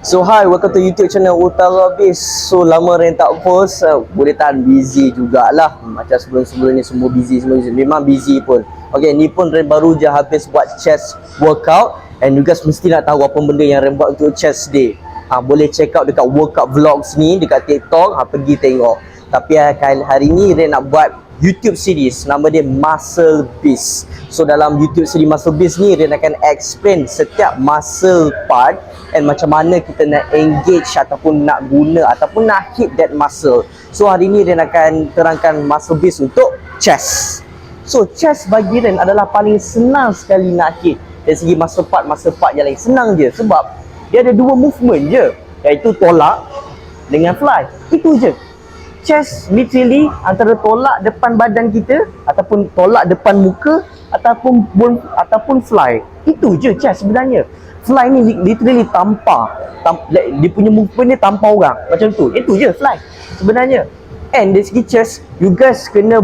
So hi, welcome to YouTube channel Utara Base. So lama Ren tak post, boleh tahan busy jugalah. Macam sebelum-sebelum ni semua busy semua. Memang busy pun. Okay, ni pun Ren baru je habis buat chest workout. And you guys mesti nak tahu apa benda yang Ren buat untuk chest day. Boleh check out dekat workout vlogs ni dekat TikTok. Pergi tengok. Tapi hari ni Ren nak buat YouTube series, nama dia Muscle Beast. So dalam YouTube series Muscle Beast ni, Ren akan explain setiap muscle part and macam mana kita nak engage ataupun nak guna ataupun nak hit that muscle. So hari ni Ren akan terangkan Muscle Beast untuk chest. So chest bagi Ren adalah paling senang sekali nak hit. Dari segi muscle part yang lain senang je, sebab dia ada dua movement je, iaitu tolak dengan fly. Itu je. Chest literally antara tolak depan badan kita ataupun tolak depan muka ataupun fly. Itu je chest sebenarnya. Fly ni literally tampar. Dia punya movement ni tampar orang. Macam tu. Itu je fly sebenarnya. And dari segi chest, you guys kena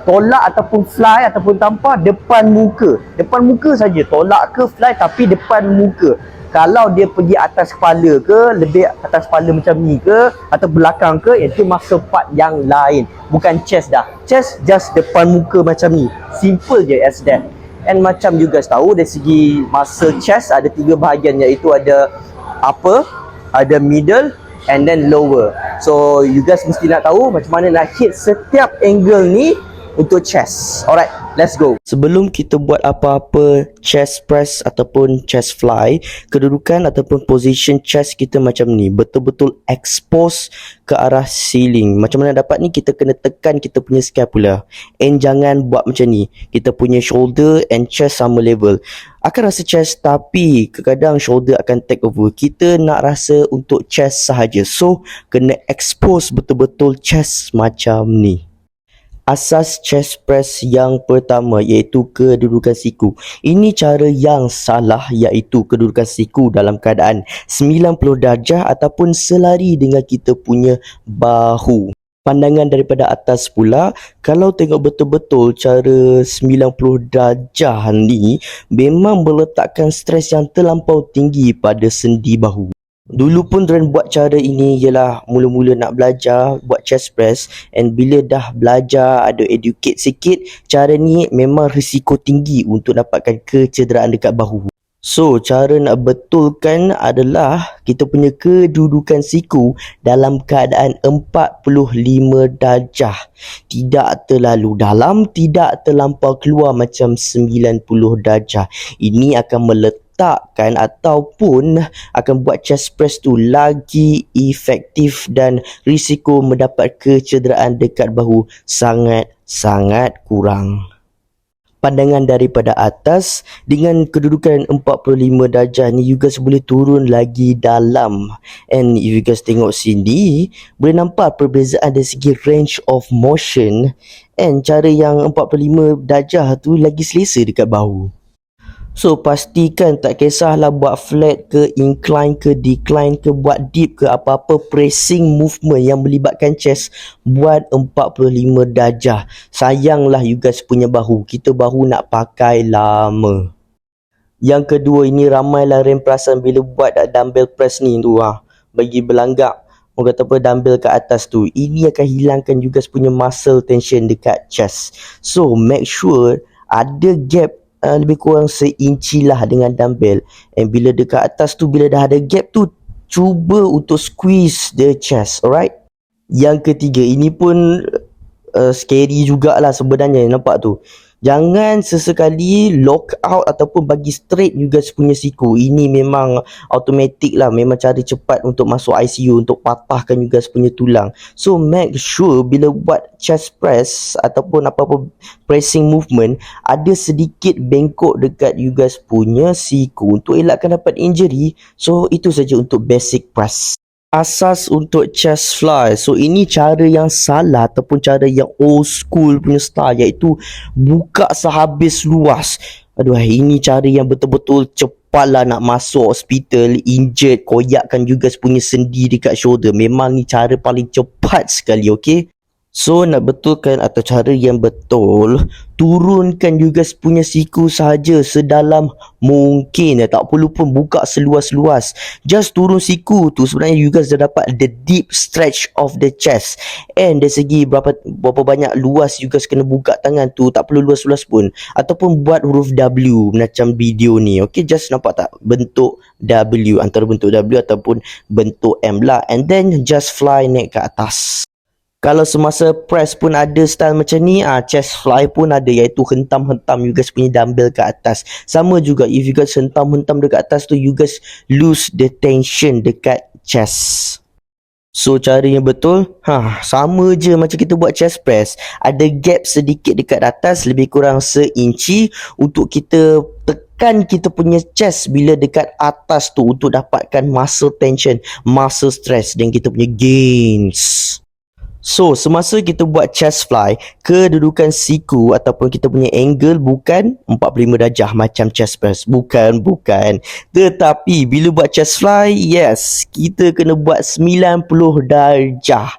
tolak ataupun fly ataupun tampar depan muka. Depan muka saja. Tolak ke fly tapi depan muka. Kalau dia pergi atas kepala ke, lebih atas kepala macam ni ke, atau belakang ke, itu muscle part yang lain. Bukan chest dah. Chest just depan muka macam ni. Simple je as that. And macam you guys tahu, dari segi muscle chest ada tiga bahagian, iaitu ada upper, ada middle, and then lower. So you guys mesti nak tahu macam mana nak hit setiap angle ni untuk chest. Alright, let's go. Sebelum kita buat apa-apa chest press ataupun chest fly, kedudukan ataupun position chest kita macam ni, betul-betul expose ke arah ceiling. Macam mana dapat ni? Kita kena tekan kita punya scapula. And jangan buat macam ni. Kita punya shoulder and chest sama level. Akan rasa chest tapi kadang-kadang shoulder akan take over. Kita nak rasa untuk chest sahaja. So, kena expose betul-betul chest macam ni. Asas chest press yang pertama iaitu kedudukan siku. Ini cara yang salah, iaitu kedudukan siku dalam keadaan 90 darjah ataupun selari dengan kita punya bahu. Pandangan daripada atas pula, kalau tengok betul-betul cara 90 darjah ni memang meletakkan stres yang terlampau tinggi pada sendi bahu. Dulu pun Ren buat cara ini ialah mula-mula nak belajar buat chest press, and bila dah belajar ada educate sikit, cara ni memang risiko tinggi untuk dapatkan kecederaan dekat bahu. So cara nak betulkan adalah kita punya kedudukan siku dalam keadaan 45 darjah. Tidak terlalu dalam, tidak terlampau keluar macam 90 darjah. Ini akan meletakkan ataupun akan buat chest press tu lagi efektif dan risiko mendapat kecederaan dekat bahu sangat-sangat kurang. Pandangan daripada atas dengan kedudukan 45 darjah ni, you guys boleh turun lagi dalam. And if you guys tengok sini, boleh nampak perbezaan dari segi range of motion. And cara yang 45 darjah tu lagi selesa dekat bahu. So pastikan tak kisahlah buat flat ke, incline ke, decline ke, buat deep ke, apa-apa pressing movement yang melibatkan chest, buat 45 darjah. Sayanglah you guys punya bahu. Kita bahu nak pakai lama. Yang kedua, ini ramailah Ren perasan bila buat dumbbell press ni tu bagi berlanggak, orang kata apa, dumbbell ke atas tu, ini akan hilangkan you guys punya muscle tension dekat chest. So make sure ada gap lebih kurang seinci lah dengan dumbbell. And bila dekat atas tu, bila dah ada gap tu, cuba untuk squeeze the chest. Alright. Yang ketiga, ini pun scary jugalah sebenarnya, nampak tu. Jangan sesekali lock out ataupun bagi straight you guys punya siku. Ini memang automatic lah, memang cara cepat untuk masuk ICU, untuk patahkan you guys punya tulang. So make sure bila buat chest press ataupun apa-apa pressing movement, ada sedikit bengkok dekat you guys punya siku untuk elakkan dapat injury. So itu saja untuk basic press. Asas untuk chest fly. So ini cara yang salah ataupun cara yang old school punya style, iaitu buka sehabis luas. Aduh, ini cara yang betul-betul cepatlah nak masuk hospital, injured, koyakkan you guys punya sendi dekat shoulder. Memang ni cara paling cepat sekali, okay? So nak betulkan atau cara yang betul, turunkan you guys punya siku sahaja sedalam mungkin. Tak perlu pun buka seluas-luas. Just turun siku tu, sebenarnya you guys dah dapat the deep stretch of the chest. And dari segi berapa banyak luas you guys kena buka tangan tu, tak perlu luas-luas pun. Ataupun buat huruf W macam video ni. Okay, just nampak tak bentuk W, antara bentuk W ataupun bentuk M lah. And then just fly naik ke atas. Kalau semasa press pun ada style macam ni, chest fly pun ada, iaitu hentam-hentam you guys punya dumbbell ke atas. Sama juga, if you guys hentam-hentam dekat atas tu, you guys lose the tension dekat chest. So cara yang betul, sama je macam kita buat chest press. Ada gap sedikit dekat atas, lebih kurang seinci untuk kita tekan kita punya chest bila dekat atas tu untuk dapatkan muscle tension, muscle stress dan kita punya gains. So, semasa kita buat chest fly, kedudukan siku ataupun kita punya angle bukan 45 darjah macam chest press. Bukan. Tetapi, bila buat chest fly, yes, kita kena buat 90 darjah.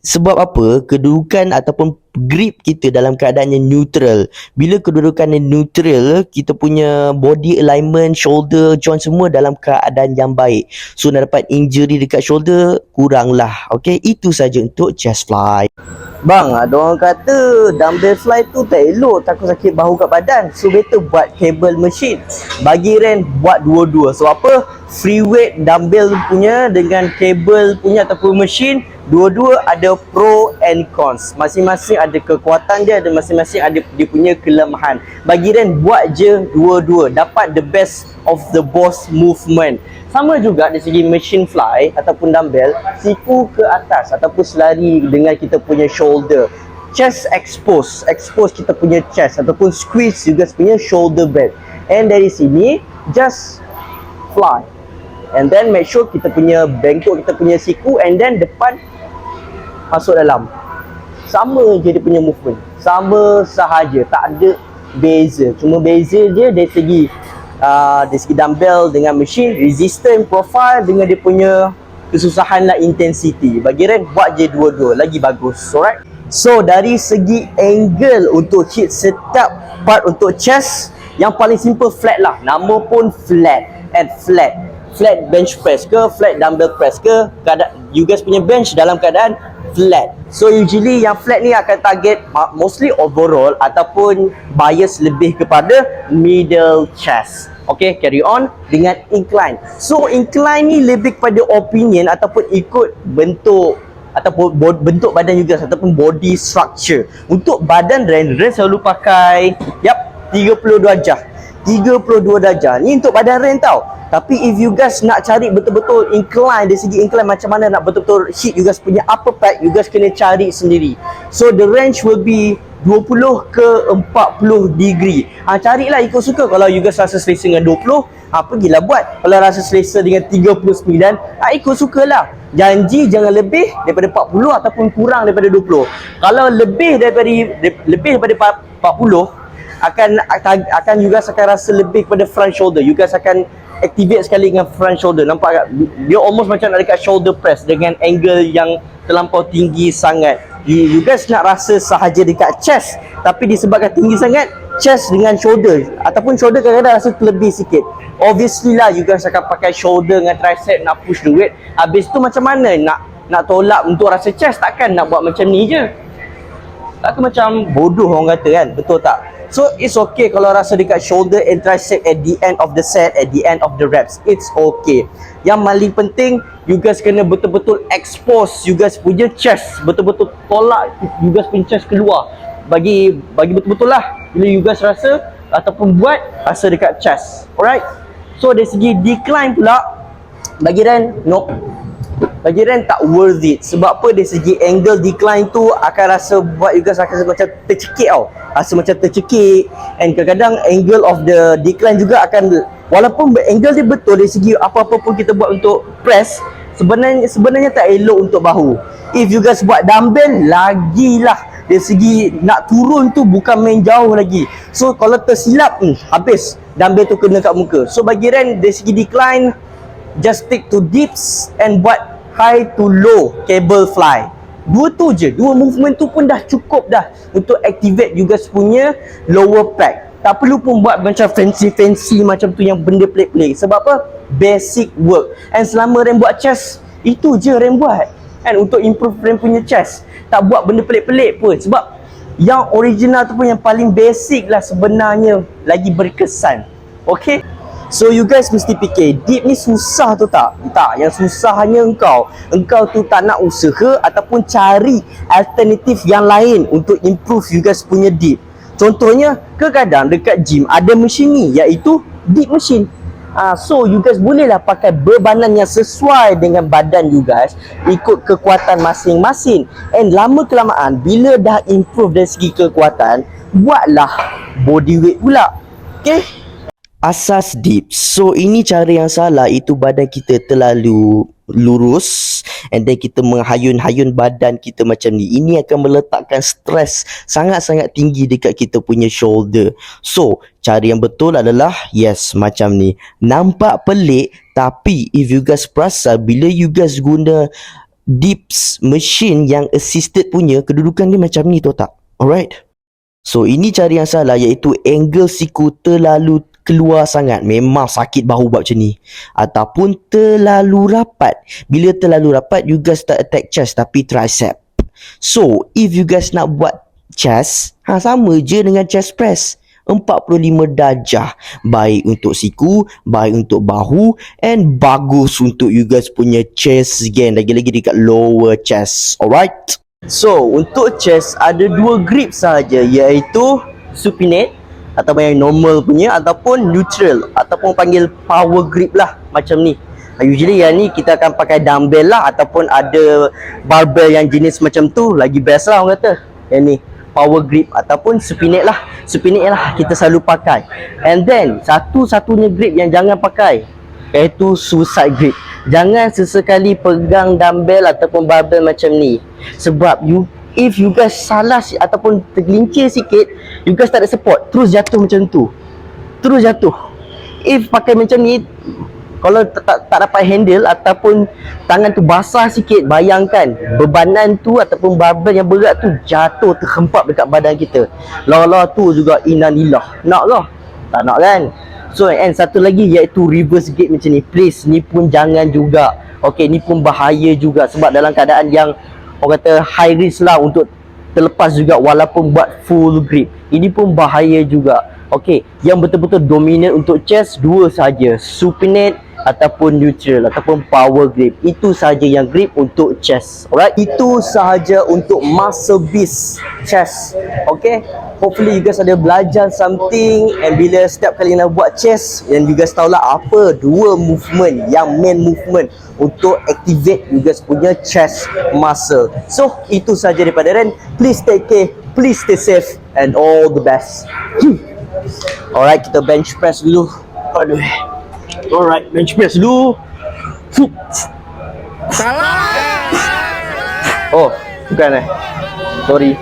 Sebab apa? Kedudukan ataupun grip kita dalam keadaan yang neutral. Bila kedudukan yang neutral, kita punya body alignment, shoulder, joint semua dalam keadaan yang baik. So nak dapat injury dekat shoulder, kuranglah. Okay, itu saja untuk chest fly. Bang, ada orang kata dumbbell fly tu tak elok, takut sakit bahu kat badan. So better buat cable machine. Bagi Ren buat dua-dua. So apa? Free weight dumbbell punya dengan cable punya ataupun machine, dua-dua ada pro and cons. Masing-masing ada kekuatan dia, ada masing-masing ada dia punya kelemahan. Bagi Ren buat je dua-dua, dapat the best of the both movement. Sama juga dari segi machine fly ataupun dumbbell, siku ke atas ataupun selari dengan kita punya shoulder. Chest expose kita punya chest ataupun squeeze juga punya shoulder blade. And dari sini just fly. And then make sure kita punya bengkok kita punya siku, and then depan masuk dalam. Sama je dia punya movement. Sama sahaja, tak ada beza. Cuma beza je dari segi dumbbell dengan machine, resistance profile dengan dia punya kesusahan lah intensity. Bagi Ren buat je dua-dua, lagi bagus. Alright. So dari segi angle untuk hit setiap part untuk chest, yang paling simple flat lah. Nama pun flat and flat. Flat bench press ke, flat dumbbell press ke, you guys punya bench dalam keadaan flat. So usually yang flat ni akan target mostly overall ataupun bias lebih kepada middle chest. Okay, carry on dengan incline. So incline ni lebih kepada opinion ataupun ikut bentuk ataupun bentuk badan you guys ataupun body structure. Untuk badan Ren selalu pakai 32 darjah. 32 darjah. Ni untuk badan Ren tau. Tapi if you guys nak cari betul-betul incline, dari segi incline macam mana nak betul-betul hit you guys punya upper back, you guys kena cari sendiri. So the range will be 20 ke 40 degree. Carilah ikut suka. Kalau you guys rasa selesa dengan 20, pergilah buat. Kalau rasa selesa dengan 39, ikut sukalah. Janji jangan lebih daripada 40 ataupun kurang daripada 20. Kalau lebih daripada 40, akan you guys akan rasa lebih kepada front shoulder. You guys akan activate sekali dengan front shoulder. Nampak tak? Dia almost macam nak dekat shoulder press dengan angle yang terlampau tinggi sangat. You guys nak rasa sahaja dekat chest, tapi disebabkan tinggi sangat, chest dengan shoulder ataupun shoulder kadang-kadang rasa terlebih sikit. Obviously lah you guys akan pakai shoulder dengan tricep nak push the weight. Habis tu macam mana nak tolak untuk rasa chest? Takkan nak buat macam ni je. Tak, tu macam bodoh orang kata kan. Betul tak? So it's okay kalau rasa dekat shoulder and tricep at the end of the set, at the end of the reps. It's okay. Yang paling penting, you guys kena betul-betul expose you guys punya chest. Betul-betul tolak you guys punya chest keluar. Bagi betul-betul lah. Bila you guys rasa ataupun buat, rasa dekat chest. Alright. So dari segi decline pula, bagi Ren, nope. Bagi Ren tak worth it. Sebab apa? Dari segi angle decline tu akan rasa buat you guys akan rasa macam tercekik tau. Rasa macam tercekik. And kadang-kadang angle of the decline juga akan, walaupun angle dia betul dari segi apa-apa pun kita buat untuk press, sebenarnya tak elok untuk bahu. If you guys buat dumbbell, lagilah dari segi nak turun tu bukan main jauh lagi. So kalau tersilap, habis dumbbell tu kena kat muka. So bagi Ren dari segi decline, just stick to dips and buat high to low cable fly. Dua tu je, dua movement tu pun dah cukup dah untuk activate you guys punya lower back. Tak perlu pun buat macam fancy macam tu yang benda pelik-pelik. Sebab apa? Basic work. And selama Ram buat chest, itu je Ram buat. And untuk improve Ram punya chest, tak buat benda pelik-pelik pun. Sebab yang original tu pun yang paling basic lah sebenarnya lagi berkesan. Okay? So you guys mesti fikir, dip ni susah tu tak? Tak, yang susah hanya engkau. Engkau tu tak nak usaha ataupun cari alternatif yang lain untuk improve you guys punya dip. Contohnya, kadang dekat gym ada mesin ni, iaitu dip machine. So you guys bolehlah pakai bebanan yang sesuai dengan badan you guys, ikut kekuatan masing-masing. And lama kelamaan, bila dah improve dari segi kekuatan, buatlah body weight pula. Okay? Asas dip. So ini cara yang salah, itu badan kita terlalu lurus and then kita menghayun-hayun badan kita macam ni. Ini akan meletakkan stres sangat-sangat tinggi dekat kita punya shoulder. So cara yang betul adalah yes macam ni. Nampak pelik, tapi if you guys perasan, bila you guys guna dips machine yang assisted punya, kedudukan dia macam ni tu tak? Alright. So ini cara yang salah, iaitu angle siku terlalu keluar sangat, memang sakit bahu buat macam ni. Ataupun terlalu rapat. Bila terlalu rapat, you guys tak attack chest tapi tricep. So if you guys nak buat chest, sama je dengan chest press, 45 darjah. Baik untuk siku, baik untuk bahu, and bagus untuk you guys punya chest again, lagi-lagi dekat lower chest. Alright. So untuk chest ada dua grip sahaja, iaitu supinate ataupun yang normal punya, ataupun neutral, ataupun panggil power grip lah macam ni. Usually yang ni kita akan pakai dumbbell lah, ataupun ada barbell yang jenis macam tu, lagi best lah orang kata. Yang ni power grip ataupun supinate lah. Supinate lah kita selalu pakai. And then satu-satunya grip yang jangan pakai, iaitu suicide grip. Jangan sesekali pegang dumbbell ataupun barbell macam ni. Sebab if you guys salah ataupun tergelincir sikit, you guys tak ada support, terus jatuh macam tu. Terus jatuh. If pakai macam ni, kalau tak dapat handle ataupun tangan tu basah sikit, bayangkan bebanan tu ataupun barbell yang berat tu jatuh terhempap dekat badan kita. Lawa-lawa tu juga inanillah. Nak ke? Tak nak kan? So and satu lagi, iaitu reverse grip macam ni. Please, ni pun jangan juga. Okay, ni pun bahaya juga. Sebab dalam keadaan yang orang kata high risk lah untuk terlepas juga walaupun buat full grip. Ini pun bahaya juga. Okey, yang betul-betul dominant untuk chest dua saja, supinate ataupun neutral ataupun power grip. Itu sahaja yang grip untuk chest. Alright, itu sahaja untuk muscle beast chest. Okay, hopefully you guys ada belajar something. And bila setiap kali nak buat chest, and you guys tahulah apa dua movement yang main movement untuk activate you guys punya chest muscle. So itu sahaja daripada Ren. Please take care, please stay safe, and all the best. Alright, kita bench press dulu. Aduh. Alright, bench press dulu. Salah. Oh, bukan sorry.